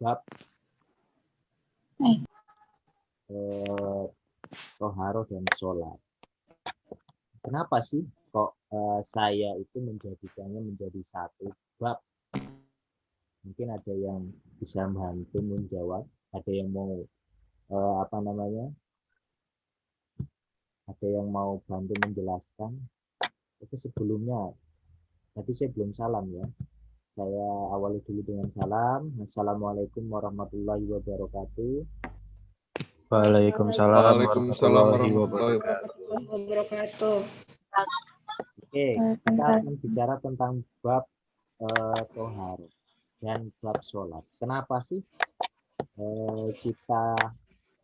bab toharoh dan sholat. Kenapa sih kok saya itu menjadikannya menjadi satu bab? Mungkin ada yang bisa membantu menjawab, ada yang mau apa namanya, ada yang mau bantu menjelaskan. Itu sebelumnya, tadi saya belum salam ya. Saya awali dulu dengan salam. Assalamualaikum warahmatullahi wabarakatuh. Waalaikumsalam Waalaikumsalam warahmatullahi warahmatullahi wabarakatuh. wabarakatuh. Oke, kita akan bicara tentang bab toharo dan bab sholat. Kenapa sih kita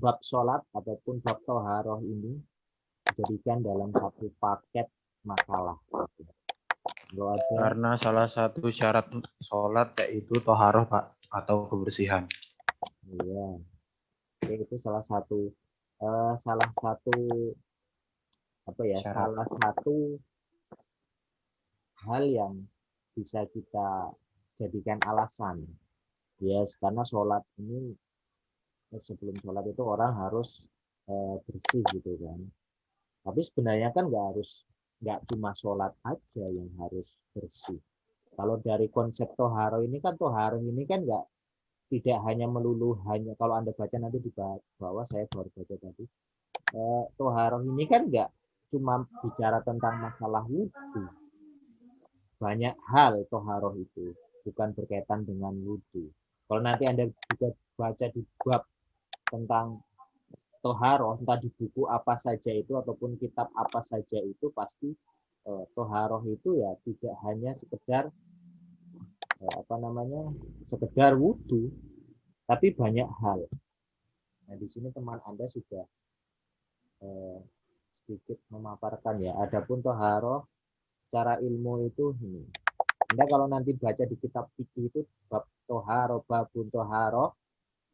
bab sholat ataupun bab toharoh ini dijadikan dalam satu paket makalah? Kalau ada, Karena salah satu syarat sholat yaitu toharoh, Pak, atau kebersihan. ya, oke, itu salah satu apa ya, Syarat. salah satu hal yang bisa kita jadikan alasan. Ya, karena sholat ini sebelum sholat itu orang harus bersih gitu kan. Tapi sebenarnya kan nggak cuma sholat aja yang harus bersih. Kalau dari konsep toharo ini kan nggak tidak hanya melulu hanya kalau Anda baca nanti di bawah saya baru baca tadi. Toharo ini kan nggak cuma bicara tentang masalah wudhu. Banyak hal toharoh itu bukan berkaitan dengan wudhu. Kalau nanti Anda juga baca di bab tentang toharoh, entah di buku apa saja itu ataupun kitab apa saja itu pasti toharoh itu ya tidak hanya sekedar apa namanya sekedar wudhu, tapi banyak hal. Nah di sini teman Anda sudah sedikit memaparkan ya. Adapun toharoh secara ilmu itu ini. Anda kalau nanti baca di kitab fikih itu bab toharoh, babun toharoh,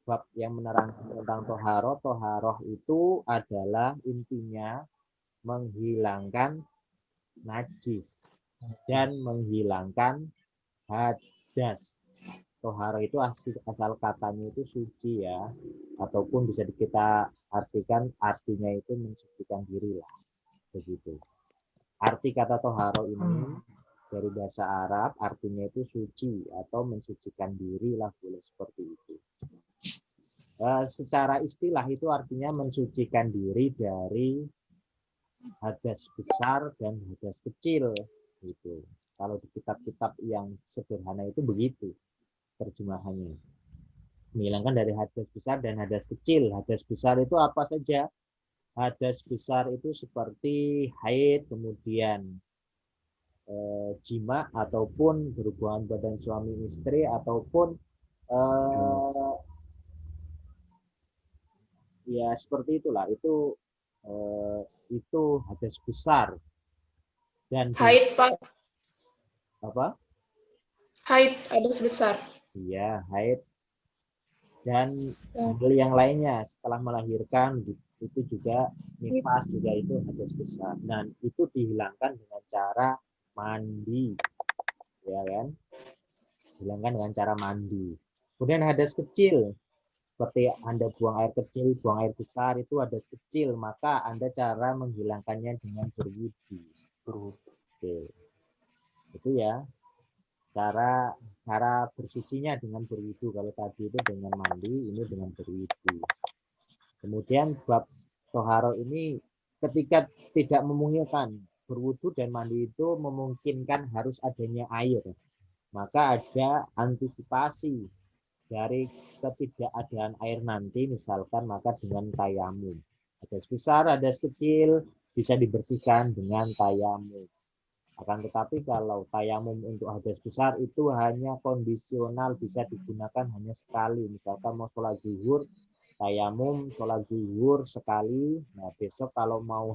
bab yang menerangkan tentang toharoh. Toharoh itu adalah intinya menghilangkan najis dan menghilangkan hadas. Toharo itu asal katanya itu suci ya, ataupun bisa kita artikan artinya itu mensucikan diri lah, begitu. Arti kata toharo ini dari bahasa Arab artinya itu suci atau mensucikan diri lah, boleh seperti itu. Secara istilah itu artinya mensucikan diri dari hadas besar dan hadas kecil gitu. Kalau di kitab-kitab yang sederhana itu begitu terjemahannya. Menghilangkan dari hadas besar dan hadas kecil. Hadas besar itu apa saja? Hadas besar itu seperti haid, kemudian jima ataupun berhubungan badan suami istri ataupun ya seperti itulah itu hadas besar dan Haid, Pak. apa? Haid ada sebesar. Iya, haid dan hal yang lainnya setelah melahirkan itu juga nifas juga itu hadas besar. Dan itu dihilangkan dengan cara mandi, ya kan? Dihilangkan dengan cara mandi. Kemudian hadas kecil, seperti Anda buang air kecil, buang air besar itu hadas kecil, maka Anda cara menghilangkannya dengan berwudu. Oke. Itu ya. Cara bersucinya dengan berwudu. Kalau tadi itu dengan mandi, ini dengan berwudu. Kemudian bab toharo ini ketika tidak memungkinkan berwudu dan mandi itu memungkinkan harus adanya air, maka ada antisipasi dari ketidakadaan air nanti, misalkan maka dengan tayamum. Hadas besar, hadas kecil bisa dibersihkan dengan tayamum. Akan tetapi kalau tayamum untuk hadas besar itu hanya kondisional, bisa digunakan hanya sekali. Misalkan mau sholat zuhur, tayamum sholat zuhur sekali. Nah besok kalau mau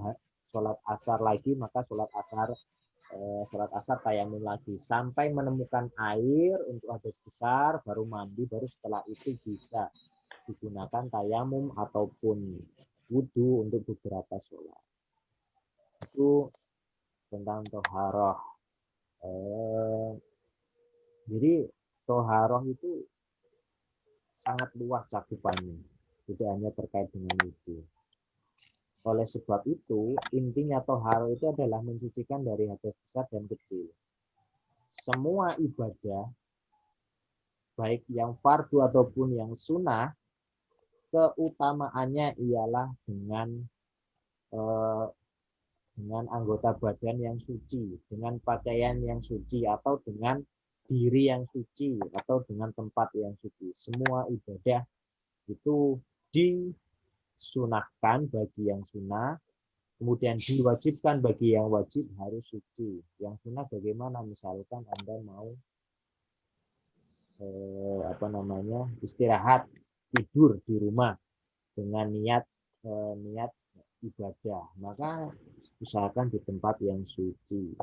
sholat asar lagi, maka sholat asar tayamum lagi. Sampai menemukan air untuk hadas besar, baru mandi, baru setelah itu bisa digunakan tayamum ataupun wudhu untuk beberapa sholat. Itu tentang toharoh. Jadi toharoh itu sangat luas cakupannya, tidak hanya terkait dengan itu. Oleh sebab itu, intinya toharo itu adalah mensucikan dari hadas besar dan kecil. Semua ibadah, baik yang fardu ataupun yang sunnah, keutamaannya ialah dengan anggota badan yang suci, dengan pakaian yang suci, atau dengan diri yang suci, atau dengan tempat yang suci. Semua ibadah itu disunahkan bagi yang sunnah, kemudian diwajibkan bagi yang wajib harus suci. Yang sunnah bagaimana? Misalkan Anda mau istirahat, tidur di rumah dengan niat ibadah, maka usahakan di tempat yang suci.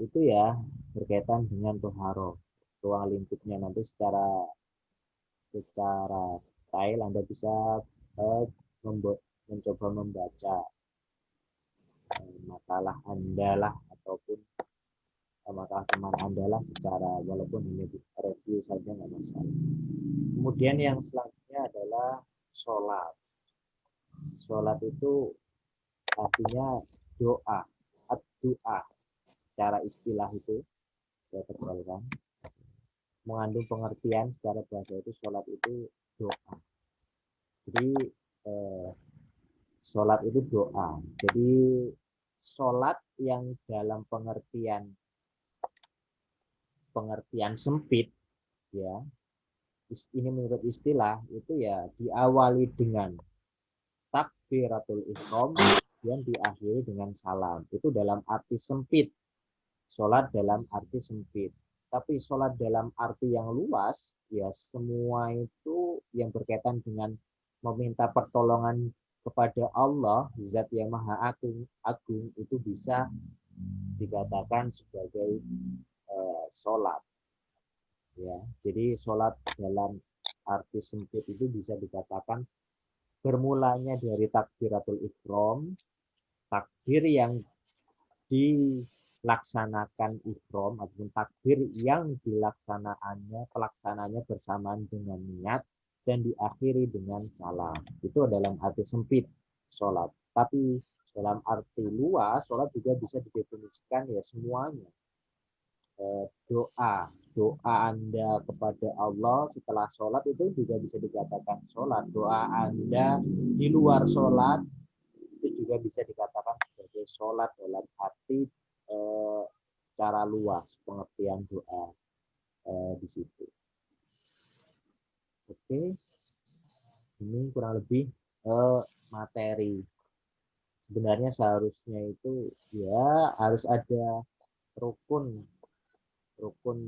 Itu ya berkaitan dengan toharo. Ruang lingkupnya nanti secara detail Anda bisa mencoba membaca makalah Anda lah, ataupun makalah teman Anda lah, secara walaupun ini review saja nggak masalah. Kemudian yang selanjutnya adalah sholat. Sholat itu artinya doa, ad-doa. Secara istilah itu saya tebalkan, mengandung pengertian secara bahasa itu sholat itu doa. Jadi sholat itu doa. Jadi sholat yang dalam pengertian sempit, ya, ini menurut istilah itu ya diawali dengan takbiratul ihram dan diakhiri dengan salam. Itu dalam arti sempit. Sholat dalam arti sempit. Tapi sholat dalam arti yang luas, ya semua itu yang berkaitan dengan meminta pertolongan kepada Allah, Zat yang Maha Agung, itu bisa dikatakan sebagai sholat. Ya, jadi sholat dalam arti sempit itu bisa dikatakan bermulanya dari takbiratul ihram, takbir yang dilaksanakan ihram ataupun takbir yang pelaksananya bersamaan dengan niat, dan diakhiri dengan salam. Itu dalam arti sempit sholat. Tapi dalam arti luas, sholat juga bisa didefinisikan ya semuanya. Doa Anda kepada Allah setelah sholat itu juga bisa dikatakan sholat. Doa Anda di luar sholat itu juga bisa dikatakan sebagai sholat dalam arti secara luas pengertian doa di situ. Oke, ini kurang lebih materi. Sebenarnya seharusnya itu ya harus ada rukun,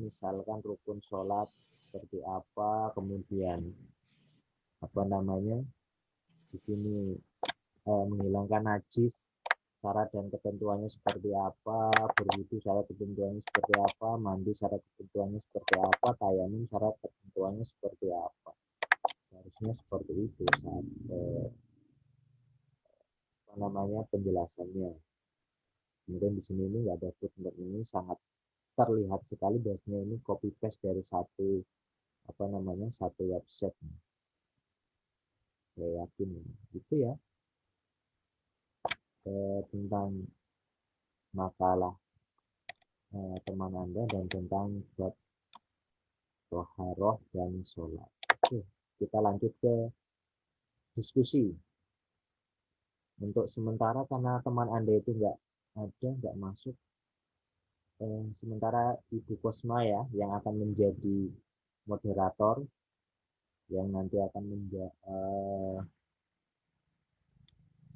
misalkan rukun sholat seperti apa, kemudian di sini menghilangkan najis, syarat dan ketentuannya seperti apa, berwudu syarat ketentuannya seperti apa, mandi syarat ketentuannya seperti apa, tayamum syarat ketentuannya seperti apa. Harusnya seperti itu saat penjelasannya. Kemudian di sini ini nggak ada footnote, ini sangat terlihat sekali bahwasanya ini copy paste dari satu website. Saya yakin itu ya tentang makalah teman Anda dan tentang bab toharoh dan sholat. Oke, kita lanjut ke diskusi. Untuk sementara karena teman Anda itu nggak masuk, sementara Ibu Kosma ya yang akan menjadi moderator, yang nanti akan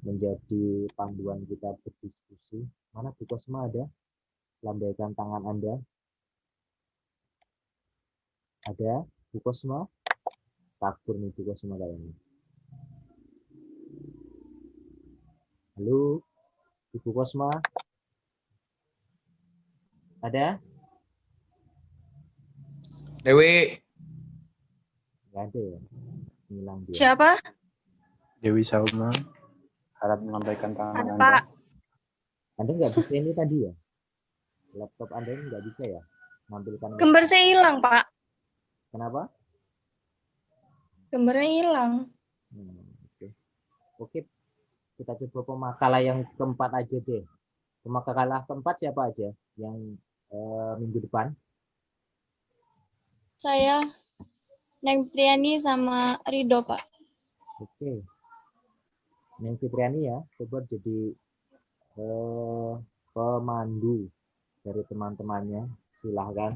menjadi panduan kita berdiskusi. Mana Bu Kosma ada? Lambaikan tangan Anda. Ada Bu Kosma? Takbur nih Bu Kosma kayaknya. Halo, Ibu Kosma? Ada? Dewi. Nggak ada ya? Hilang dia. Siapa? Dewi Salma harap menyampaikan tangan Ada, Anda. Pak. Anda nggak bisa ini tadi ya? Laptop Anda ini nggak bisa ya? Menampilkan. Gambar saya hilang, Pak. Kenapa? Gambarnya hilang. Oke. Oke, kita coba pemakalah yang keempat aja deh. Pemakalah keempat siapa aja yang minggu depan? Saya Neng Priani sama Rido, Pak. Oke. Neng Fitriani ya, coba jadi pemandu dari teman-temannya. Silahkan.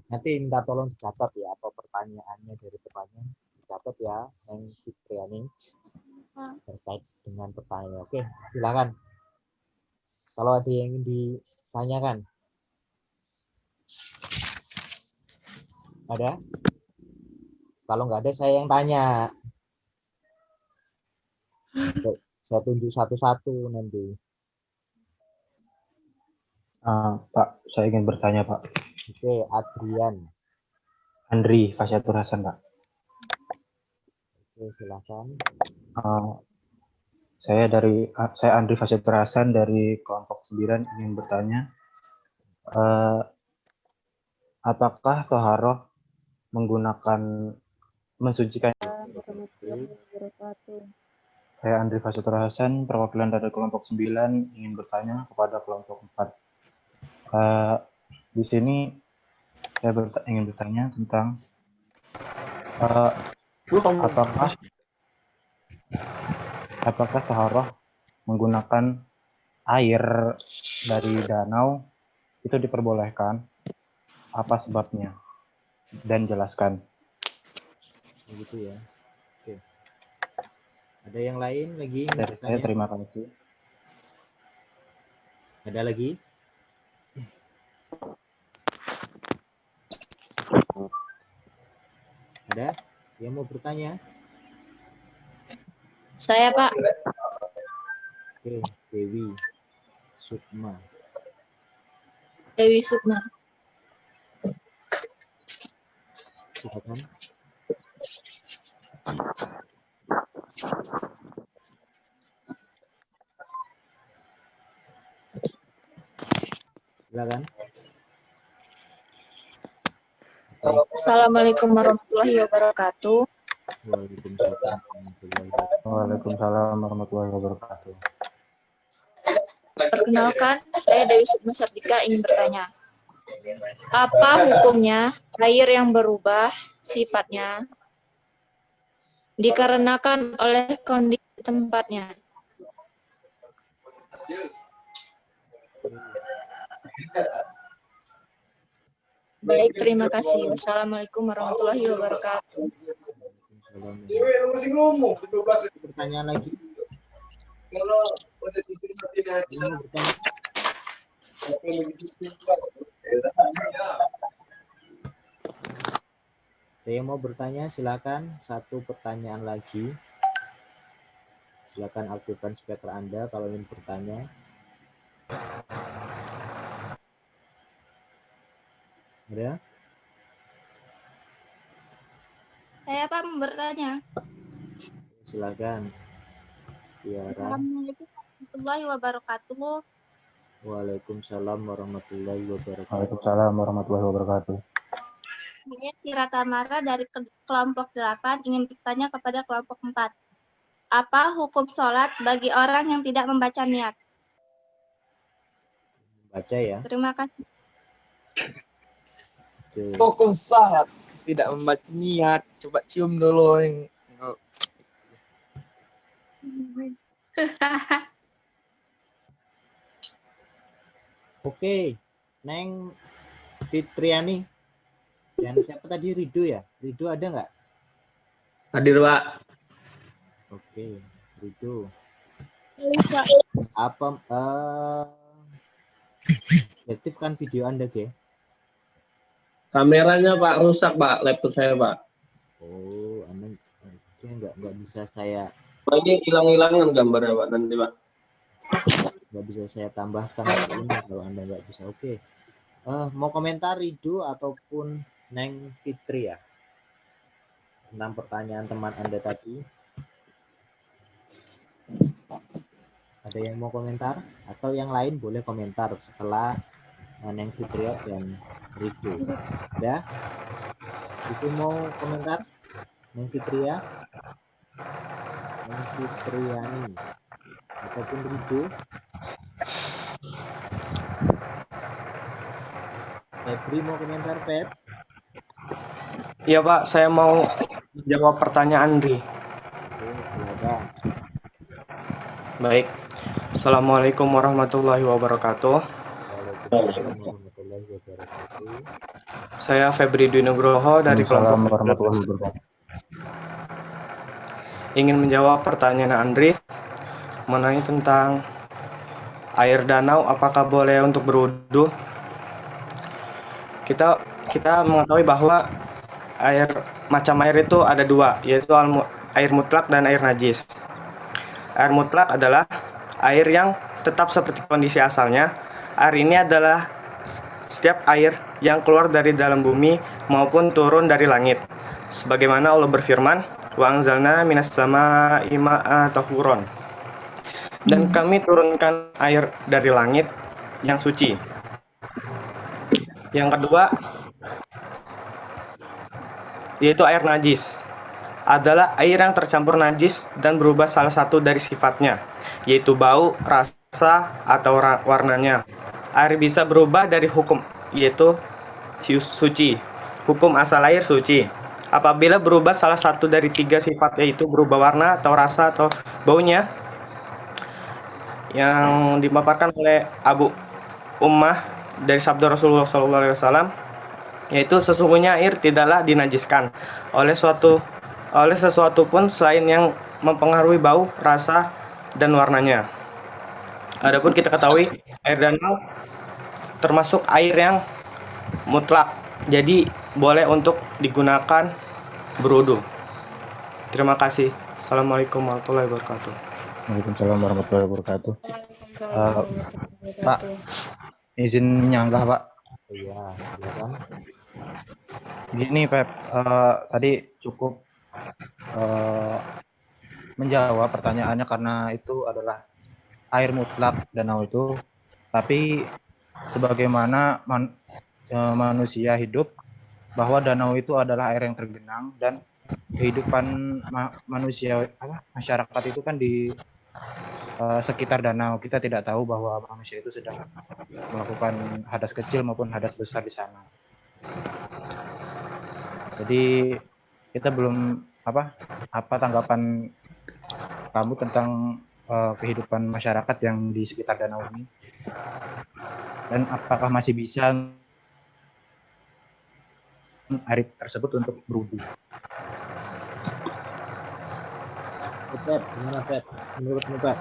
Nanti minta tolong dicatat ya, apa pertanyaannya dari temannya. Dicatat ya, Neng Fitriani. Terkait dengan pertanyaan. Oke, silakan. Kalau ada yang ingin ditanyakan. Ada? Kalau nggak ada, saya yang tanya. Saya tunjuk satu-satu nanti. Pak, saya ingin bertanya, Pak. Oke, Adrian. Andri Fasyatur Hasan, Pak. Oke, silakan. Saya Andri Fasyatur Hasan dari kelompok 9 ingin bertanya, apakah toharoh menggunakan mensucikan? Saya Andri Fasyatur Hasan, perwakilan dari kelompok 9 ingin bertanya kepada kelompok 4. Di sini saya ingin bertanya tentang apakah toharoh menggunakan air dari danau itu diperbolehkan? Apa sebabnya? Dan jelaskan. Begitu ya. Oke. Ada yang lain lagi? Dari saya terima kasih. Ada lagi? Ada yang mau bertanya? Saya, Pak. Oke, Dewi Sukma. Dewi Sukma. Silakan. Silakan. Assalamualaikum warahmatullahi wabarakatuh. Waalaikumsalam warahmatullahi wabarakatuh. Perkenalkan, saya Dewi Sukma Sardika ingin bertanya. Apa hukumnya air yang berubah sifatnya dikarenakan oleh kondisi tempatnya? Baik, terima kasih. Wassalamualaikum warahmatullahi wabarakatuh. Pertanyaan lagi. Ada yang mau bertanya, silakan. Satu pertanyaan lagi. Silakan aktifkan speaker Anda kalau ingin bertanya. Ada? Saya Pak mau bertanya. Silakan. Tiara. Assalamualaikum warahmatullahi wabarakatuh. Waalaikumsalam warahmatullahi wabarakatuh. Waalaikumsalam warahmatullahi wabarakatuh. Saya Tira Tamara dari kelompok 8 ingin bertanya kepada kelompok 4. Apa hukum sholat bagi orang yang tidak membaca niat? Baca ya. Terima kasih. Oke. Hukum sholat tidak membaca niat. Coba cium dulu yang Oke, Neng Fitriani. Dan siapa tadi? Rido ya? Rido ada nggak? Hadir, Pak. Oke, Rido. Pak. Apa aktifkan video Anda, Ge? Kameranya Pak rusak, Pak. Laptop saya, Pak. Oh, Anda nggak bisa saya. Pak, ini hilang-hilangan gambarnya, Pak. Nanti, Pak. Nggak bisa saya tambahkan ini kalau Anda nggak bisa. Oke. Mau komentar Rido ataupun Neng Fitri ya? Tentang pertanyaan teman Anda tadi. Ada yang mau komentar? Atau yang lain boleh komentar setelah Neng Fitri dan Rido. Ada? Itu mau komentar? Neng Fitria, Neng Fitriani, ataupun Rido. Febri mau komentar, Feb? Iya Pak, saya mau jawab pertanyaan Andri. Oke, silakan. Baik. Assalamualaikum warahmatullahi wabarakatuh. Waalaikumsalam warahmatullahi wabarakatuh. Saya Febri Dwi Nugroho dari Waalaikumsalam kelompok warahmatullahi wabarakatuh. ingin menjawab pertanyaan Andri mengenai tentang air danau apakah boleh untuk berwudu. Kita mengetahui bahwa macam air itu ada dua, yaitu air mutlak dan air najis. Air mutlak adalah air yang tetap seperti kondisi asalnya. Air ini adalah setiap air yang keluar dari dalam bumi maupun turun dari langit. Sebagaimana Allah berfirman, "Wa anzalna minas samaa'i ma'an tahuron." Dan kami turunkan air dari langit yang suci. Yang kedua, yaitu air najis. Adalah air yang tercampur najis dan berubah salah satu dari sifatnya, yaitu bau, rasa, atau warnanya. Air bisa berubah dari hukum, yaitu suci. Hukum asal air suci. Apabila berubah salah satu dari tiga sifat, yaitu berubah warna atau rasa atau baunya, yang dipaparkan oleh Abu Ummah dari sabda Rasulullah SAW, yaitu sesungguhnya air tidaklah dinajiskan oleh sesuatu pun selain yang mempengaruhi bau, rasa, dan warnanya. Adapun kita ketahui air danau termasuk air yang mutlak, jadi boleh untuk digunakan berwudu. Terima kasih. Assalamualaikum warahmatullahi wabarakatuh. Waalaikumsalam warahmatullahi wabarakatuh. Waalaikumsalam warahmatullahi Pak, izin nyanggah Pak. Iya, silakan. Gini Pep, tadi cukup menjawab pertanyaannya karena itu adalah air mutlak danau itu. Tapi sebagaimana manusia hidup, bahwa danau itu adalah air yang tergenang dan kehidupan masyarakat itu kan di sekitar danau. Kita tidak tahu bahwa manusia itu sedang melakukan hadas kecil maupun hadas besar di sana. Jadi kita belum apa tanggapan kamu tentang kehidupan masyarakat yang di sekitar danau ini, dan apakah masih bisa air tersebut untuk berwudu? Pep, gimana Pep? Menurutmu Pep?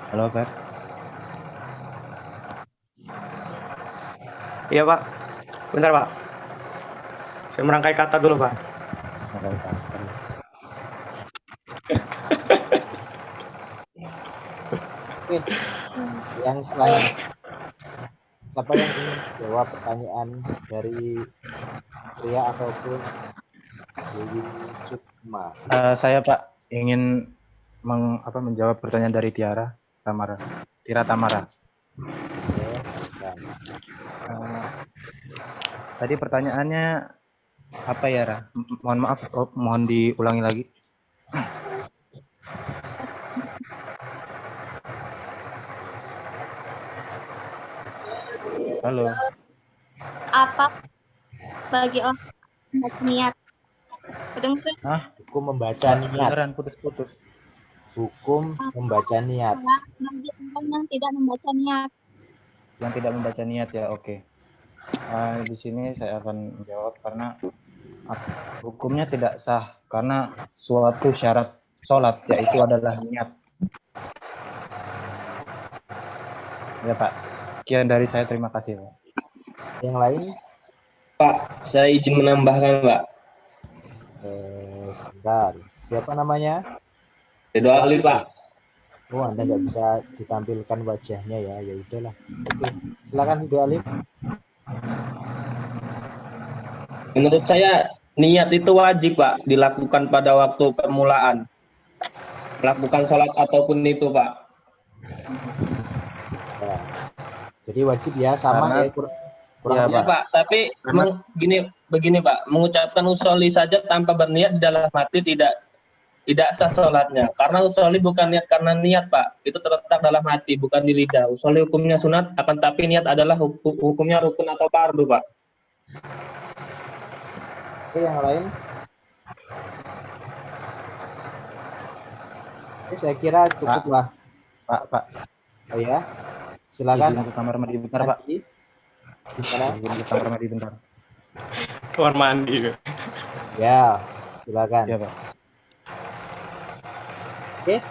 Halo Pep. Iya Pak, bentar Pak, saya merangkai kata dulu Pak. Oke, yang selanjutnya, siapa yang ingin jawab pertanyaan dari Pria ataupun Dewi Sukma? Saya Pak ingin menjawab pertanyaan dari Tira Tamara. Oke, dan Tadi pertanyaannya apa ya, Ra? Mohon maaf, mohon diulangi lagi. Halo. Apa bagi orang membaca niat? Kedengeran? hukum membaca niat. Beneran putus-putus. Hukum membaca niat. Bagi orang yang tidak membaca niat. Yang tidak membaca niat ya, oke. Di sini saya akan menjawab karena hukumnya tidak sah karena suatu syarat sholat yaitu adalah niat. Ya Pak, sekian dari saya, terima kasih Pak. Yang lain? Pak, saya izin menambahkan Pak. Sebentar, siapa namanya? Ridho Ali Pak. Oh, Anda nggak bisa ditampilkan wajahnya ya, ya udahlah. Oke, silakan Ridho Alif. Menurut saya niat itu wajib Pak dilakukan pada waktu permulaan melakukan sholat ataupun itu Pak. Ya, Jadi wajib ya, sama Karena ya, kurang iya, lebih. Ya Pak, tapi Karena- begini Pak, mengucapkan usolli saja tanpa berniat di dalam hati tidak sah sholatnya. Karena usolli bukan niat karena niat Pak, itu terletak dalam hati bukan di lidah. Usolli hukumnya sunat, akan tapi niat adalah hukumnya rukun atau fardu Pak. Oke, yang lain? Oke, saya kira cukup lah. Pak, Oh ya, silakan. izin ke kamar mandi bentar, Pak. Nanti gimana? Izin ke kamar mandi bentar. Kamar mandi. Ya, silakan. Iya, Pak. Oke,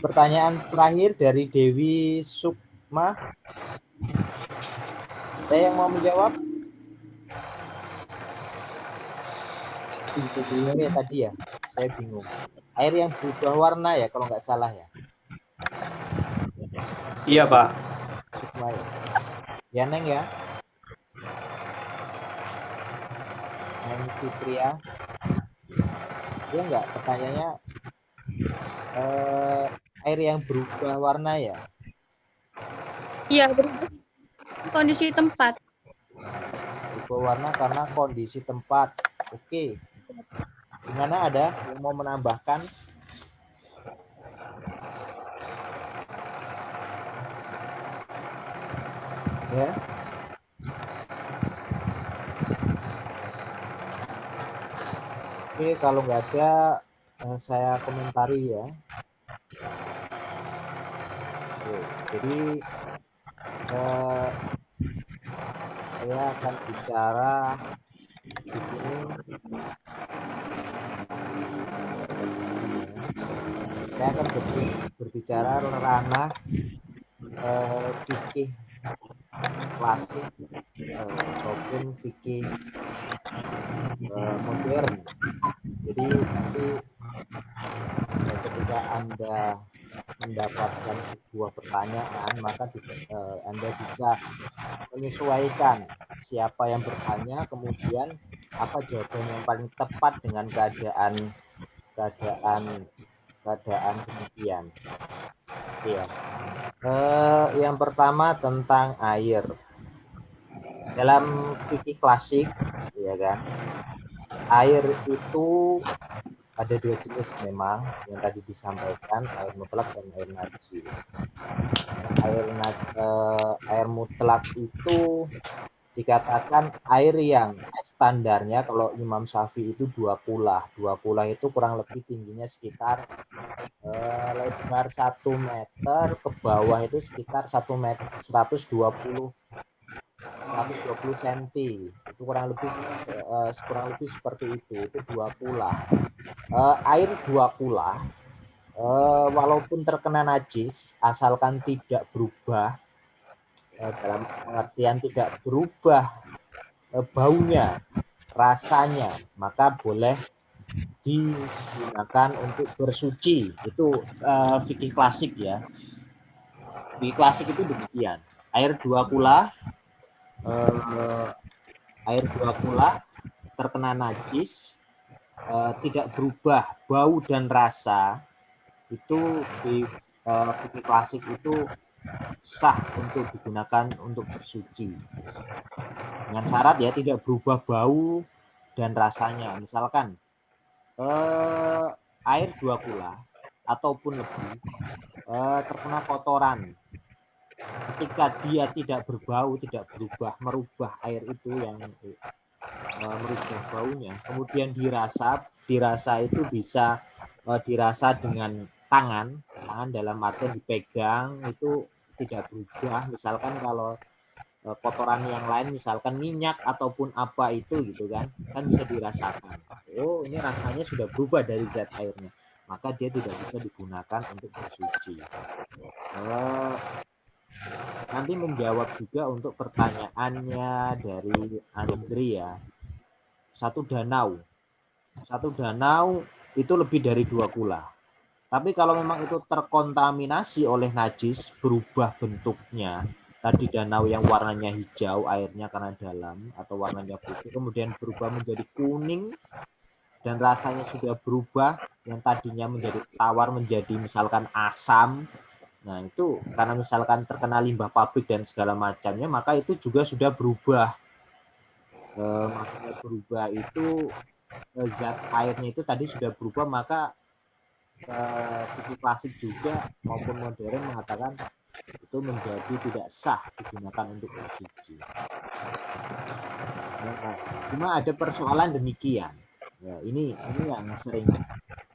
pertanyaan terakhir dari Dewi Sukma. Ada yang mau menjawab? Oke, tadi ya, saya bingung. Air yang berubah warna ya, kalau nggak salah ya. Iya, Pak. Sukma ya. Ya, Neng ya. Neng Fitria. Iya nggak? Pertanyaannya air yang berubah warna ya? Iya, berubah kondisi tempat. Berubah warna karena kondisi tempat. Oke. Gimana, ada yang mau menambahkan? Ya. Oke, kalau nggak ada, saya komentari ya. Oke, jadi saya akan bicara di sini. Saya akan berbicara ranah fikih klasik ataupun fikih modern. Jadi nanti ketika Anda mendapatkan sebuah pertanyaan, maka Anda bisa menyesuaikan siapa yang bertanya, kemudian apa jawaban yang paling tepat dengan keadaan demikian. Ya. Yang pertama tentang air. Dalam fikih klasik, ya kan, air itu ada dua jenis memang yang tadi disampaikan, air mutlak dan air najis. Air mutlak itu dikatakan air yang standarnya kalau Imam Syafi'i itu 2 kulah. 2 kulah itu kurang lebih tingginya sekitar lebar 1 meter, ke bawah itu sekitar 1 meter 120 cm. Itu kurang lebih seperti itu 2 kulah. Air 2 kulah walaupun terkena najis, asalkan tidak berubah, dalam pengertian tidak berubah baunya, rasanya, maka boleh digunakan untuk bersuci. Itu fikih klasik ya. Fikih klasik itu demikian. Air 2 kulah terkena najis, tidak berubah bau dan rasa, itu di fikih klasik itu sah untuk digunakan untuk bersuci. Dengan syarat ya tidak berubah bau dan rasanya. Misalkan air 2 kulah ataupun lebih terkena kotoran. Ketika dia tidak berbau, tidak merubah air itu yang merubah baunya, kemudian dirasa itu bisa dirasa dengan tangan dalam artian dipegang itu tidak berubah. Misalkan kalau kotoran yang lain, misalkan minyak ataupun apa itu gitu kan bisa dirasakan. Oh, ini rasanya sudah berubah dari zat airnya, maka dia tidak bisa digunakan untuk bersuci. Nanti menjawab juga untuk pertanyaannya dari Andrea. Satu danau itu lebih dari 2 kulah. Tapi kalau memang itu terkontaminasi oleh najis, berubah bentuknya, tadi danau yang warnanya hijau airnya karena dalam atau warnanya putih, kemudian berubah menjadi kuning dan rasanya sudah berubah, yang tadinya menjadi tawar menjadi misalkan asam, Nah, itu karena misalkan terkena limbah pabrik dan segala macamnya, maka itu juga sudah berubah. Maksudnya berubah itu zat airnya itu tadi sudah berubah, maka fikih klasik juga maupun modern mengatakan itu menjadi tidak sah digunakan untuk bersuci. Cuma ada persoalan demikian. Ya, ini yang sering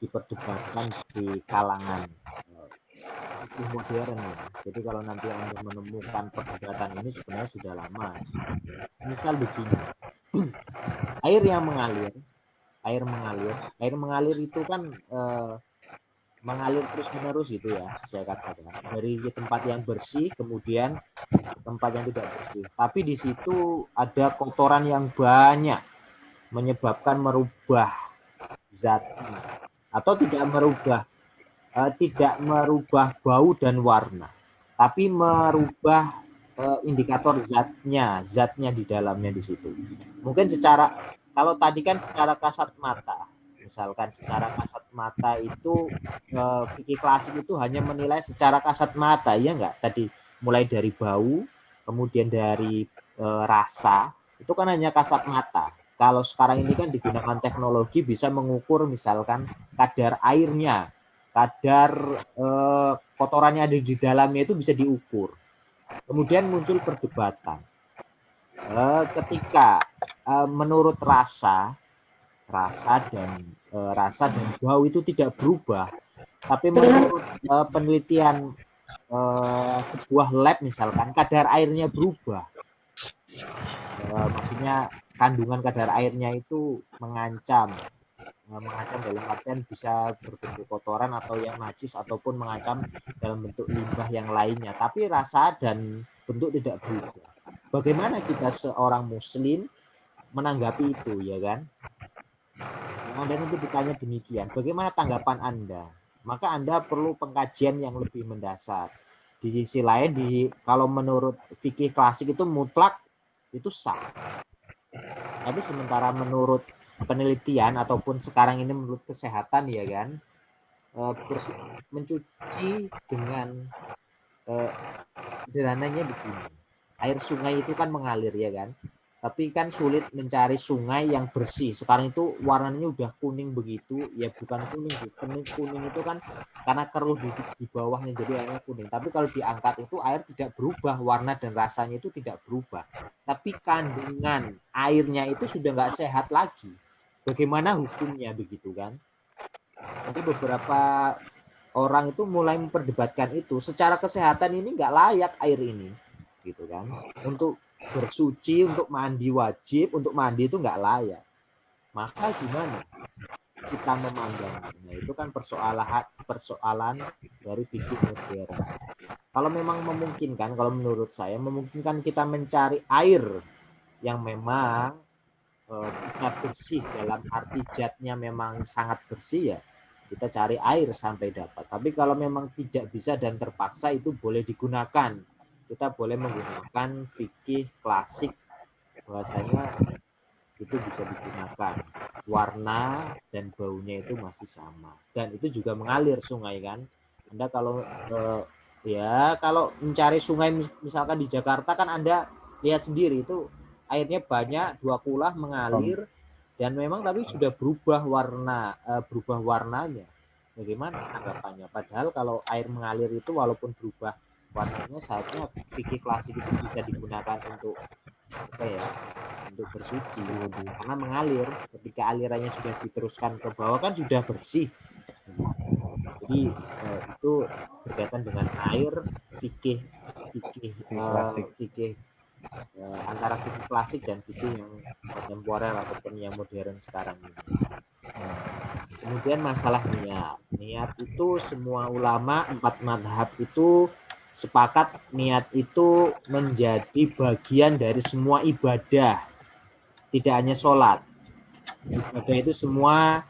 diperdebatkan di kalangan fikih modern ya. Jadi kalau nanti Anda menemukan perdebatan ini sebenarnya sudah lama. Misal begini, air yang mengalir, air mengalir itu kan mengalir terus menerus gitu ya, saya katakan dari tempat yang bersih kemudian ke tempat yang tidak bersih. Tapi di situ ada kotoran yang banyak menyebabkan merubah zatnya atau tidak merubah bau dan warna, tapi merubah indikator zatnya di dalamnya di situ. Mungkin kalau tadi kan secara kasat mata, misalkan secara kasat mata itu fikih klasik itu hanya menilai secara kasat mata, ya enggak? Tadi mulai dari bau, kemudian dari rasa, itu kan hanya kasat mata. Kalau sekarang ini kan digunakan teknologi bisa mengukur misalkan kadar airnya, kadar kotorannya ada di dalamnya itu bisa diukur. Kemudian muncul perdebatan. Ketika menurut rasa dan bau itu tidak berubah, tapi menurut penelitian sebuah lab misalkan kadar airnya berubah. Maksudnya kandungan kadar airnya itu mengancam dalam artian bisa berbentuk kotoran atau yang najis ataupun mengancam dalam bentuk limbah yang lainnya, tapi rasa dan bentuk tidak berubah. Bagaimana kita seorang muslim menanggapi itu, ya kan? Anda itu ditanya demikian, bagaimana tanggapan Anda? Maka Anda perlu pengkajian yang lebih mendasar. Di sisi lain, kalau menurut fikih klasik itu mutlak itu sah. Tapi sementara menurut penelitian ataupun sekarang ini menurut kesehatan, ya kan, mencuci dengan sederhananya begini, air sungai itu kan mengalir, ya kan, tapi kan sulit mencari sungai yang bersih. Sekarang itu warnanya udah kuning begitu, ya bukan kuning sih, kuning itu kan karena keruh di bawahnya jadi airnya kuning. Tapi kalau diangkat itu air tidak berubah, warna dan rasanya itu tidak berubah, tapi kandungan airnya itu sudah nggak sehat lagi. Bagaimana hukumnya begitu kan? Jadi beberapa orang itu mulai memperdebatkan itu secara kesehatan ini nggak layak air ini, gitu kan? Untuk bersuci, untuk mandi wajib, untuk mandi itu nggak layak. Maka gimana kita memandangnya? Nah, itu kan persoalan dari fikih modern. Kalau memang memungkinkan, kalau menurut saya memungkinkan kita mencari air yang memang bisa bersih dalam arti zatnya memang sangat bersih, ya kita cari air sampai dapat. Tapi kalau memang tidak bisa dan terpaksa, itu boleh digunakan. Kita boleh menggunakan fikih klasik, bahwasanya itu bisa digunakan. Warna dan baunya itu masih sama. Dan itu juga mengalir sungai kan. Anda kalau kalau mencari sungai misalkan di Jakarta kan Anda lihat sendiri itu airnya banyak, dua kulah mengalir dan memang tapi sudah berubah warnanya. Bagaimana tanggapannya? Padahal kalau air mengalir itu walaupun berubah warnanya, seharusnya fikih klasik itu bisa digunakan untuk untuk bersuci karena mengalir. Ketika alirannya sudah diteruskan ke bawah kan sudah bersih. Jadi itu berkaitan dengan air, fikih antara fikih klasik dan fikih yang kontemporer ataupun yang modern sekarang ini. Kemudian masalah niat itu semua ulama 4 mazhab itu sepakat niat itu menjadi bagian dari semua ibadah, tidak hanya sholat. Ibadah itu semua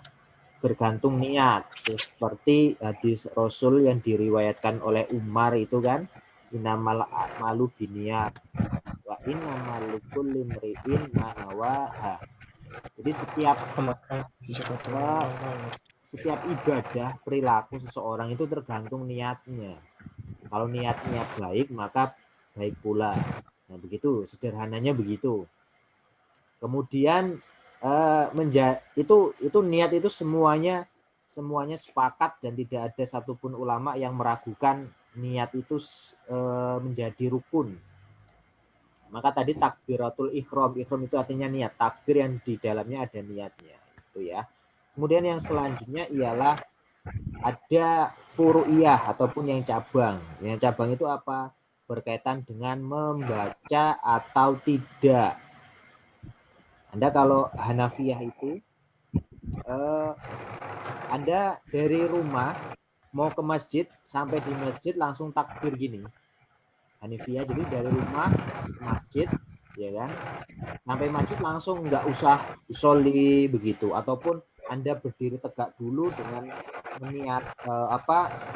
bergantung niat, seperti hadis Rasul yang diriwayatkan oleh Umar itu kan, innamal a'malu binniyat wa innamal likulli imri'in ma nawaha. Jadi setiap ibadah, perilaku seseorang itu tergantung niatnya. Kalau niat-niat baik, maka baik pula. Nah, begitu, sederhananya begitu. Kemudian itu niat itu semuanya sepakat dan tidak ada satupun ulama yang meragukan niat itu menjadi rukun. Maka tadi takbiratul ihram itu artinya niat, takbir yang di dalamnya ada niatnya, itu ya. Kemudian yang selanjutnya ialah ada furu'iyah ataupun yang cabang. Yang cabang itu apa? Berkaitan dengan membaca atau tidak. Anda kalau Hanafiyah itu Anda dari rumah mau ke masjid, sampai di masjid langsung takbir gini. Hanafiyah, jadi dari rumah ke masjid, ya kan? Sampai masjid langsung nggak usah usolli begitu, ataupun Anda berdiri tegak dulu dengan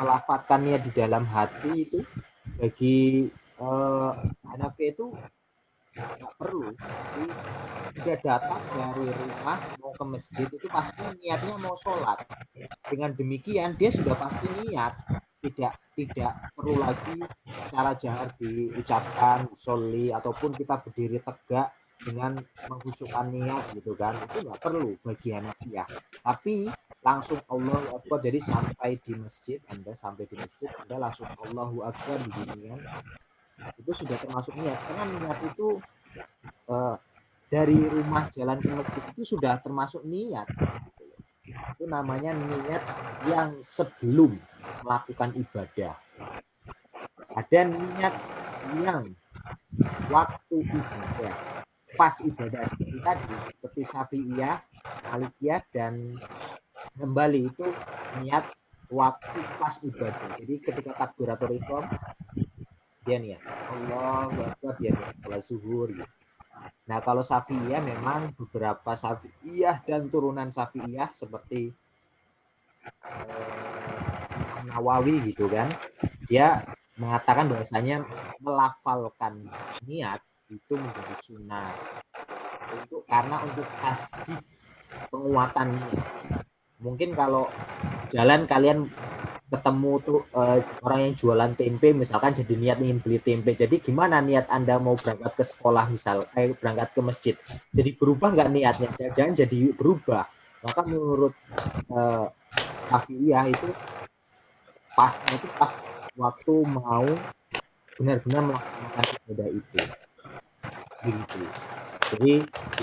melafatkannya di dalam hati. Itu bagi Hanafi itu nggak perlu. Jadi udah datang dari rumah mau ke masjid itu pasti niatnya mau sholat. Dengan demikian dia sudah pasti niat, tidak perlu lagi secara jahar diucapkan sholli ataupun kita berdiri tegak dengan menghusukkan niat gitu kan, itu nggak perlu bagi Hanafiyah. Tapi langsung Allahu Akbar, jadi sampai di masjid Anda langsung Allahu Akbar begini kan, itu sudah termasuk niat. Karena niat itu dari rumah jalan ke masjid itu sudah termasuk niat. Itu namanya niat yang sebelum melakukan ibadah. Ada niat yang waktu ibadah, pas ibadah seperti tadi, seperti Syafi'iyah, Malikiyah, dan Hambali itu niat waktu pas ibadah. Jadi ketika takbiratul ihram dia niat Allahu Akbar, dia niat sholat zuhur gitu. Nah, kalau Syafi'iyah memang beberapa Syafi'iyah dan turunan Syafi'iyah seperti Nawawi gitu kan, dia mengatakan bahwasanya melafalkan niat itu menjadi sunnah karena untuk tasdid penguatan niat. Mungkin kalau jalan kalian ketemu tuh orang yang jualan tempe misalkan, jadi niat ingin beli tempe, jadi gimana niat Anda mau berangkat ke sekolah berangkat ke masjid, jadi berubah nggak niatnya? Jangan jadi berubah. Maka menurut Syafi'iyah itu pasnya itu pas waktu mau benar-benar melaksanakan ibadah itu gitu. Jadi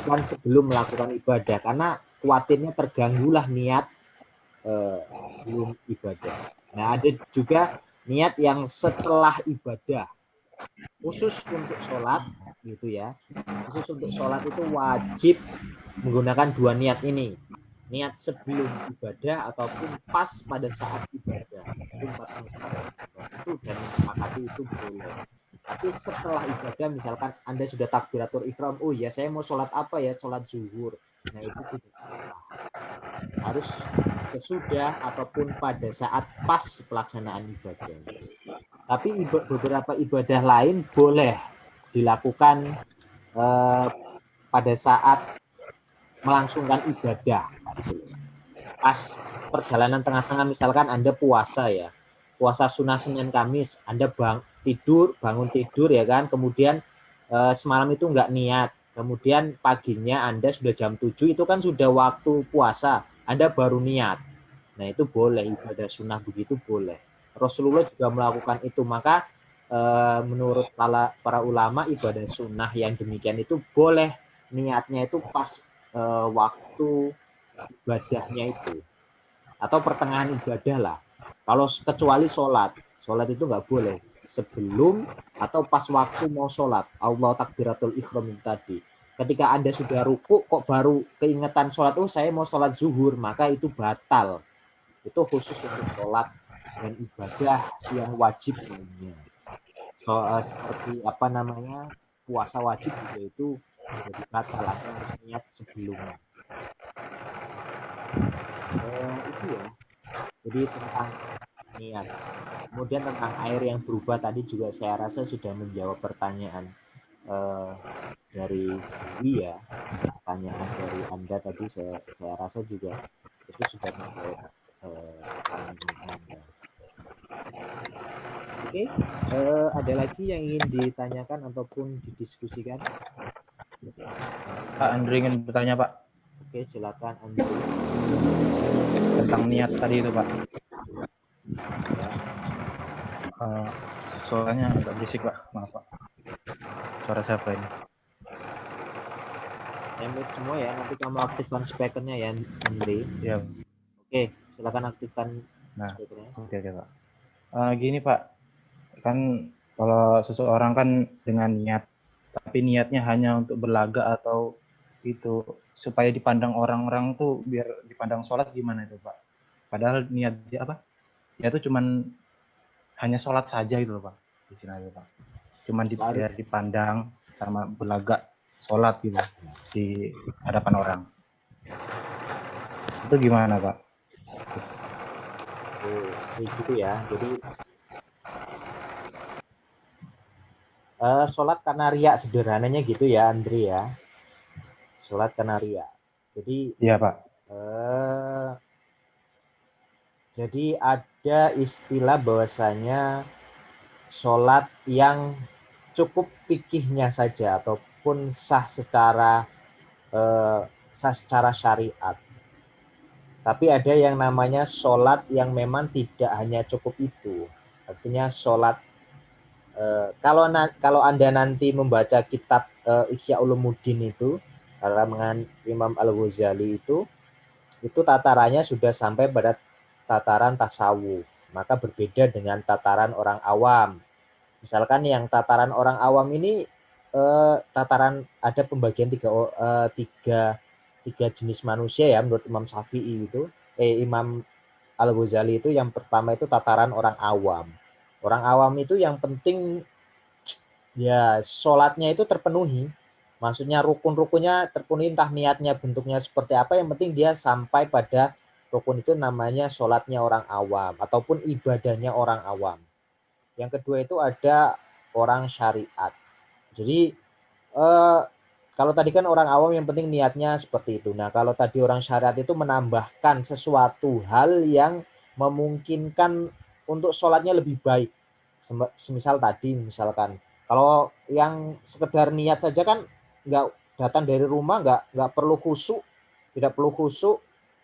bukan sebelum melakukan ibadah, karena khawatirnya terganggulah niat sebelum ibadah. Nah, ada juga niat yang setelah ibadah, khusus untuk sholat gitu ya. Khusus untuk sholat itu wajib menggunakan dua niat ini. Niat sebelum ibadah ataupun pas pada saat ibadah. Itu 4 niat. Itu dan menyepakati itu boleh. Tapi setelah ibadah, misalkan Anda sudah takbiratul ihram, oh ya saya mau sholat apa ya, sholat zuhur. Nah itu tidak sah. Harus sesudah ataupun pada saat pas pelaksanaan ibadah. Tapi beberapa ibadah lain boleh dilakukan pada saat melangsungkan ibadah. Pas perjalanan tengah-tengah, misalkan Anda puasa ya, puasa sunnah Senin Kamis, Anda bangun tidur ya kan, kemudian semalam itu nggak niat, kemudian paginya Anda sudah jam 7, itu kan sudah waktu puasa, Anda baru niat. Nah itu boleh, ibadah sunnah begitu boleh. Rasulullah juga melakukan itu. Maka menurut para ulama, ibadah sunnah yang demikian itu boleh niatnya itu pas waktu ibadahnya itu atau pertengahan ibadah lah. Kalau kecuali sholat itu nggak boleh sebelum atau pas waktu mau sholat. Allah takbiratul ihram tadi. Ketika Anda sudah ruku kok baru keingetan sholat, oh saya mau sholat zuhur, maka itu batal. Itu khusus untuk sholat dan ibadah yang wajib lainnya. Seperti puasa wajib juga itu menjadi batal atau harus niat sebelumnya. Itu ya. Jadi tentang niat. Kemudian tentang air yang berubah tadi juga saya rasa sudah menjawab pertanyaan dari ya. Pertanyaan dari Anda tadi saya rasa juga itu sudah menjawab pertanyaan Anda. Oke, ada lagi yang ingin ditanyakan ataupun didiskusikan? Pak Andri ingin bertanya Pak Oke, silakan Andri. tentang niat tadi itu Pak. Ya. Suaranya agak berisik Pak, maaf Pak. Suara siapa ini? Mute semua ya, nanti kamu aktifkan speakernya ya Andri. Ya. Oke, silakan aktifkan Nah, speakernya. oke Pak. Gini Pak, kan kalau seseorang kan dengan niat, tapi niatnya hanya untuk berlaga atau itu supaya dipandang orang-orang tuh biar dipandang sholat gimana itu Pak? Padahal niat dia apa? Dia tuh cuman hanya sholat saja gitu loh Pak, istilahnya Pak. Cuman biar dipandang sama berlagak sholat gitu di hadapan orang. Itu gimana Pak? Gitu ya. Jadi sholat karena riak sederhananya gitu ya Andri ya. Sholat karena riak. Jadi iya Pak. Jadi ada istilah bahwasanya sholat yang cukup fikihnya saja ataupun sah secara syariat. Tapi ada yang namanya sholat yang memang tidak hanya cukup itu. Artinya sholat kalau Anda nanti membaca kitab Ihya Ulumuddin itu karangan Imam Al-Ghazali itu tatarannya sudah sampai pada tataran tasawuf. Maka berbeda dengan tataran orang awam. Misalkan yang tataran orang awam ini tataran ada pembagian tiga jenis manusia ya menurut Imam Syafi'i itu. Imam Al-Ghazali itu yang pertama itu tataran orang awam. Orang awam itu yang penting ya sholatnya itu terpenuhi. Maksudnya rukun-rukunnya terpenuhi, entah niatnya bentuknya seperti apa, yang penting dia sampai pada rukun itu namanya sholatnya orang awam ataupun ibadahnya orang awam. Yang kedua itu ada orang syariat. Jadi kalau tadi kan orang awam yang penting niatnya seperti itu. Nah kalau tadi orang syariat itu menambahkan sesuatu hal yang memungkinkan untuk sholatnya lebih baik. Semisal tadi misalkan kalau yang sekedar niat saja kan nggak datang dari rumah, nggak perlu khusyuk, tidak perlu khusyuk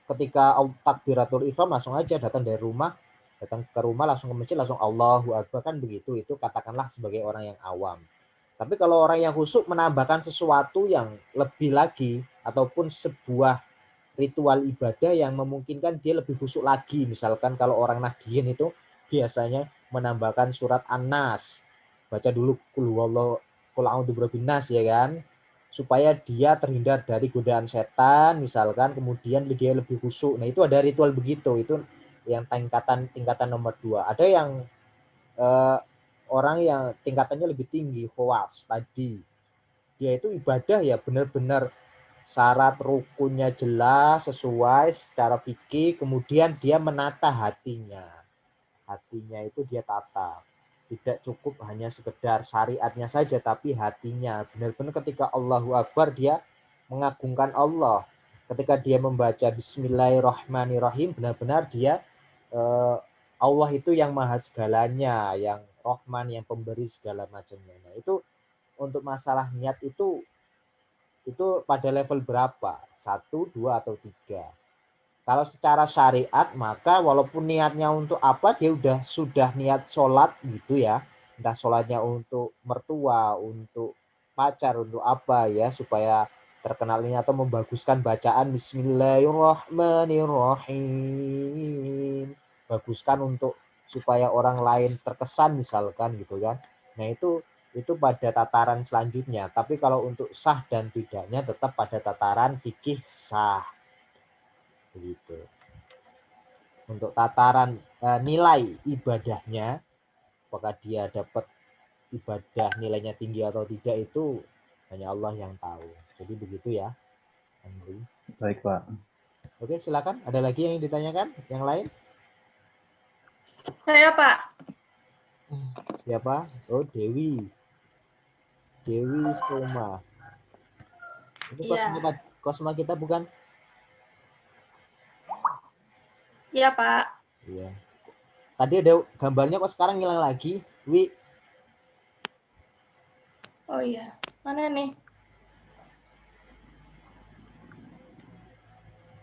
ketika takbiratul ihram langsung aja datang dari rumah, datang ke rumah langsung ke masjid langsung Allahu Akbar kan begitu, itu katakanlah sebagai orang yang awam. Tapi kalau orang yang khusyuk menambahkan sesuatu yang lebih lagi ataupun sebuah ritual ibadah yang memungkinkan dia lebih khusyuk lagi, misalkan kalau orang Nahdiyin itu biasanya menambahkan surat An-Nas, baca dulu qul huwallahu qul a'udzu birabbin nas ya kan, supaya dia terhindar dari godaan setan misalkan, kemudian dia lebih khusyuk. Nah itu ada ritual begitu, itu yang tingkatan nomor 2. Ada yang orang yang tingkatannya lebih tinggi, khawas tadi, dia itu ibadah ya benar-benar syarat rukunnya jelas sesuai secara fikih, kemudian dia menata hatinya itu dia tata, tidak cukup hanya sekedar syariatnya saja tapi hatinya benar-benar ketika Allahu Akbar dia mengagungkan Allah, ketika dia membaca Bismillahirrahmanirrahim benar-benar dia Allah itu yang maha segalanya, yang Rahman, yang pemberi segala macamnya. Nah itu untuk masalah niat itu pada level berapa? 1, 2, atau 3. Kalau secara syariat maka walaupun niatnya untuk apa, dia sudah niat sholat gitu ya. Entah sholatnya untuk mertua, untuk pacar, untuk apa ya, supaya terkenal ini atau membaguskan bacaan Bismillahirrahmanirrahim. Baguskan untuk supaya orang lain terkesan misalkan gitu kan. Nah itu pada tataran selanjutnya. Tapi kalau untuk sah dan tidaknya tetap pada tataran fikih sah. Begitu. Untuk tataran nilai ibadahnya, apakah dia dapat ibadah nilainya tinggi atau tidak itu hanya Allah yang tahu. Jadi begitu ya, Andri. Baik Pak. Oke, silakan. Ada lagi yang ditanyakan? Yang lain? Saya Pak. Siapa? Oh, Dewi Soma. Ini Kosma kita bukan? Iya Pak. Iya. Tadi ada gambarnya kok sekarang hilang lagi? Wi, Oh iya, mana nih?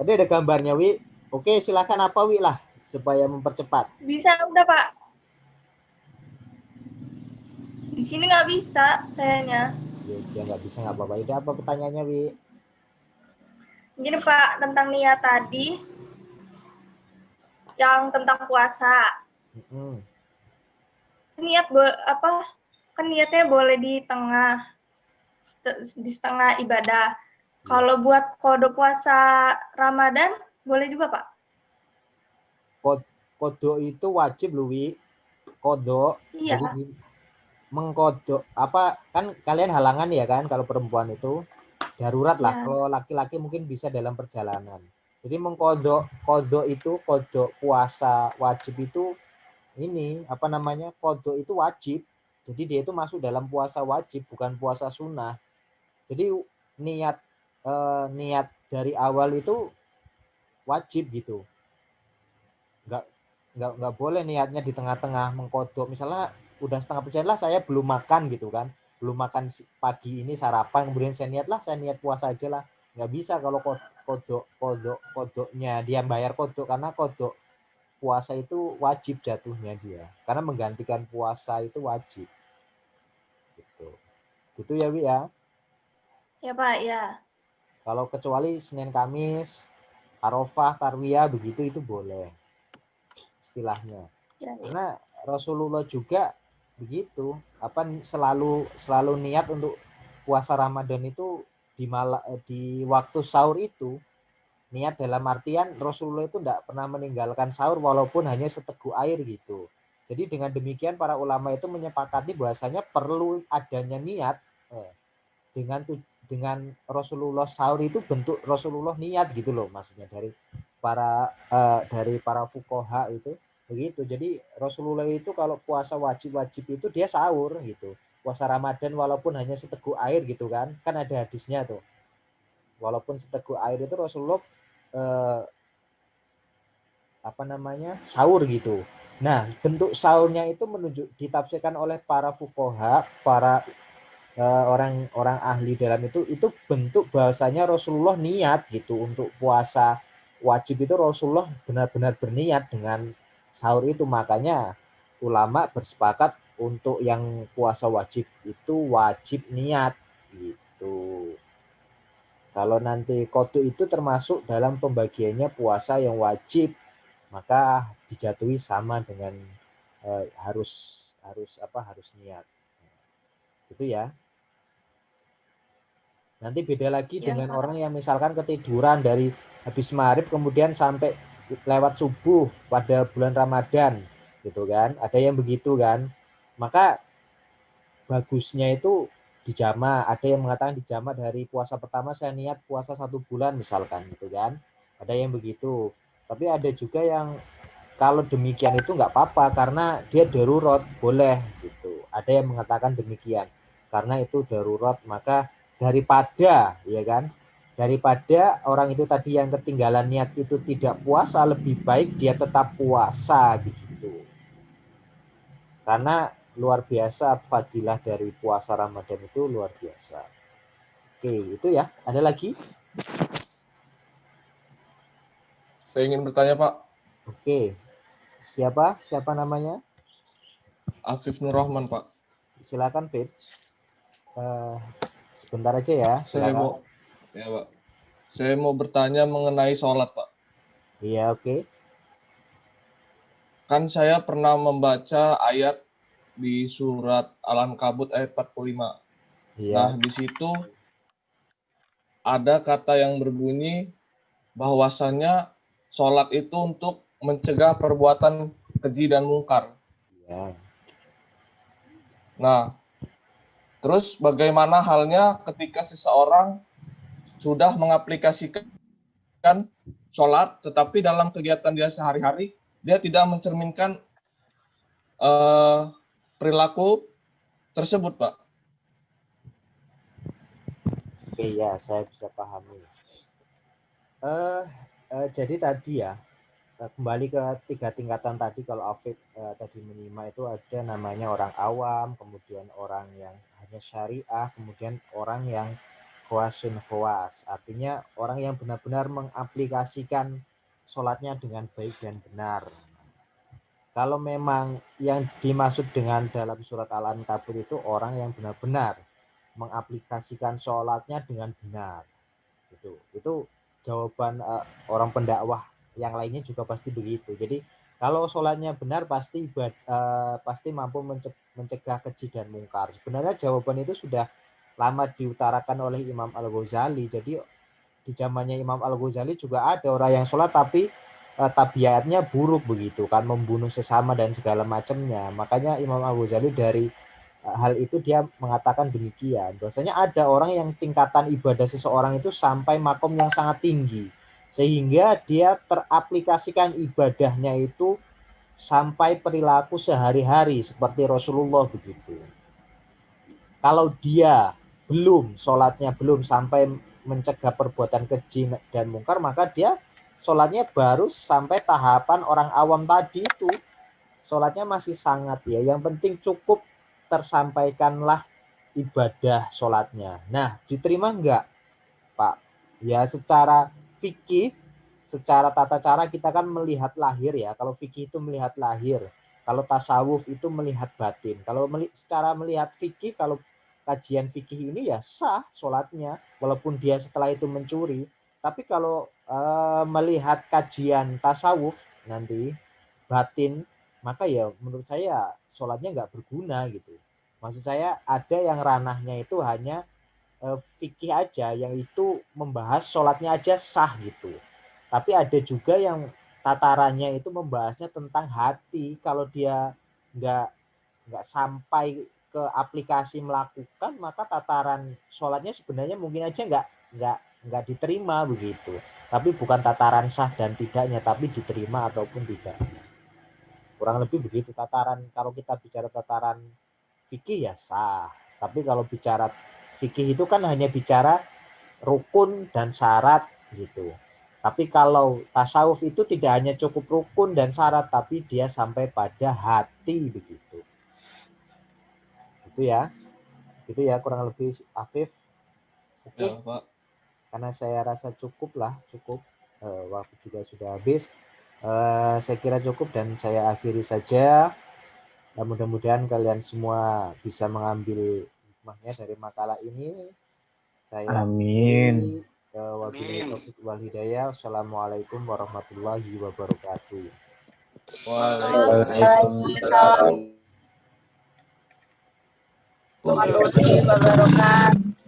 tadi ada gambarnya, Wi. Oke, silakan apa, Wi lah, supaya mempercepat. Bisa udah Pak. Di sini nggak bisa sayanya. Ya, udah nggak bisa, nggak apa-apa. Udah apa pertanyaannya, Wi? Gini Pak, tentang niat tadi, yang tentang puasa. Mm-mm. Kan niatnya boleh di setengah ibadah. Kalau buat kode puasa Ramadan boleh juga Pak? Kodok itu wajib, loh, Wi. Kodok. Iya. Jadi mengkodok apa, kan kalian halangan ya kan, kalau perempuan itu darurat lah. Iya. Kalau laki-laki mungkin bisa dalam perjalanan. Jadi kodok itu, kodok puasa wajib itu ini apa namanya, kodok itu wajib. Jadi dia itu masuk dalam puasa wajib, bukan puasa sunnah. Jadi niat dari awal itu wajib gitu. Nggak boleh niatnya di tengah-tengah mengkodok. Misalnya udah setengah perjalanan lah, saya belum makan gitu kan, belum makan pagi ini sarapan, kemudian saya niat puasa aja lah. Nggak bisa kalau kodoknya dia bayar kodok, karena kodok puasa itu wajib jatuhnya dia, karena menggantikan puasa itu wajib gitu ya, Wi ya. Ya Pak, ya. Kalau kecuali Senin Kamis, Arafah, Tarwiyah begitu, itu boleh istilahnya. Ya, ya. Karena Rasulullah juga begitu, apa, selalu niat untuk puasa Ramadan itu di waktu sahur itu. Niat dalam artian Rasulullah itu tidak pernah meninggalkan sahur walaupun hanya seteguk air gitu. Jadi dengan demikian para ulama itu menyepakati bahwasanya perlu adanya niat. Dengan Rasulullah sahur itu bentuk Rasulullah niat gitu loh, maksudnya dari para fuqaha itu begitu. Jadi Rasulullah itu kalau puasa wajib itu dia sahur gitu. Puasa Ramadan walaupun hanya seteguk air gitu kan ada hadisnya tuh. Walaupun seteguk air itu Rasulullah sahur gitu. Nah, bentuk sahurnya itu ditafsirkan oleh para fuqaha, para orang-orang ahli dalam itu bentuk bahasanya Rasulullah niat gitu. Untuk puasa wajib itu Rasulullah benar-benar berniat dengan sahur itu. Makanya ulama bersepakat untuk yang puasa wajib itu wajib niat gitu. Kalau nanti kodok itu termasuk dalam pembagiannya puasa yang wajib, maka dijatuhi sama dengan harus niat. Itu ya. Nanti beda lagi Ya, dengan Pak. orang yang misalkan ketiduran dari habis maghrib kemudian sampai lewat subuh pada bulan Ramadan gitu kan. Ada yang begitu kan. Maka bagusnya itu dijamak. Ada yang mengatakan dijamak dari puasa pertama saya niat puasa 1 bulan misalkan gitu kan. Ada yang begitu. Tapi ada juga yang kalau demikian itu nggak apa-apa karena dia darurat, boleh gitu. Ada yang mengatakan demikian karena itu darurat, maka daripada orang itu tadi yang ketinggalan niat itu tidak puasa, lebih baik dia tetap puasa begitu. Karena luar biasa fadilah dari puasa Ramadan itu luar biasa. Oke, itu ya. Ada lagi? Saya ingin bertanya, Pak. Oke. Siapa namanya? Afif Nur Rahman, Pak. Silakan, Fit. Sebentar aja ya. Silakan. Pak. Saya mau bertanya mengenai sholat, Pak. Iya, oke. Kan saya pernah membaca ayat di surat Al-Ankabut ayat 45. Iya. Nah, di situ ada kata yang berbunyi bahwasannya sholat itu untuk mencegah perbuatan keji dan mungkar. Iya. Nah, terus bagaimana halnya ketika seseorang sudah mengaplikasikan sholat, tetapi dalam kegiatan dia sehari-hari, dia tidak mencerminkan perilaku tersebut, Pak. Oke, ya, saya bisa pahami. Jadi tadi ya, kembali ke 3 tingkatan tadi. Kalau Afif tadi menyimak itu ada namanya orang awam, kemudian orang yang hanya syariah, kemudian orang yang khawasun khawas. Artinya orang yang benar-benar mengaplikasikan sholatnya dengan baik dan benar. Kalau memang yang dimaksud dengan dalam surat Al-Ankabut itu orang yang benar-benar mengaplikasikan sholatnya dengan benar. Itu jawaban orang pendakwah yang lainnya juga pasti begitu. Jadi kalau sholatnya benar pasti mampu mencegah keji dan mungkar. Sebenarnya jawaban itu sudah lama diutarakan oleh Imam Al-Ghazali. Jadi di zamannya Imam Al-Ghazali juga ada orang yang sholat tapi tabiatnya buruk begitu kan, membunuh sesama dan segala macamnya. Makanya Imam Al-Ghazali dari hal itu dia mengatakan demikian, bahwasanya ada orang yang tingkatan ibadah seseorang itu sampai makom yang sangat tinggi sehingga dia teraplikasikan ibadahnya itu sampai perilaku sehari-hari seperti Rasulullah begitu. Kalau dia belum sholatnya belum sampai mencegah perbuatan keji dan mungkar, maka dia sholatnya baru sampai tahapan orang awam tadi itu. Sholatnya masih sangat ya, yang penting cukup tersampaikanlah ibadah sholatnya. Nah, diterima enggak, Pak? Ya, secara fikih, secara tata cara kita kan melihat lahir ya. Kalau fikih itu melihat lahir. Kalau tasawuf itu melihat batin. Kalau secara melihat fikih, kalau kajian fikih ini ya sah sholatnya, walaupun dia setelah itu mencuri. Tapi kalau melihat kajian tasawuf nanti, batin, maka ya menurut saya sholatnya nggak berguna gitu. Maksud saya ada yang ranahnya itu hanya fikih aja, yang itu membahas sholatnya aja sah gitu. Tapi ada juga yang tatarannya itu membahasnya tentang hati. Kalau dia nggak sampai ke aplikasi melakukan, maka tataran sholatnya sebenarnya mungkin aja nggak diterima begitu. Tapi bukan tataran sah dan tidaknya, tapi diterima ataupun tidak. Kurang lebih begitu tataran. Kalau kita bicara tataran fikih ya sah. Tapi kalau bicara fikih itu kan hanya bicara rukun dan syarat gitu. Tapi kalau tasawuf itu tidak hanya cukup rukun dan syarat, tapi dia sampai pada hati begitu. Itu ya kurang lebih Afif. Oke. Ya, Pak. Karena saya rasa cukup. Waktu juga sudah habis. Saya kira cukup dan saya akhiri saja. Mudah-mudahan kalian semua bisa mengambil hikmahnya dari makalah ini. Saya Amin. wabillahi taufiq wal hidayah. Wassalamualaikum warahmatullahi wabarakatuh. Waalaikumsalam warahmatullahi wabarakatuh.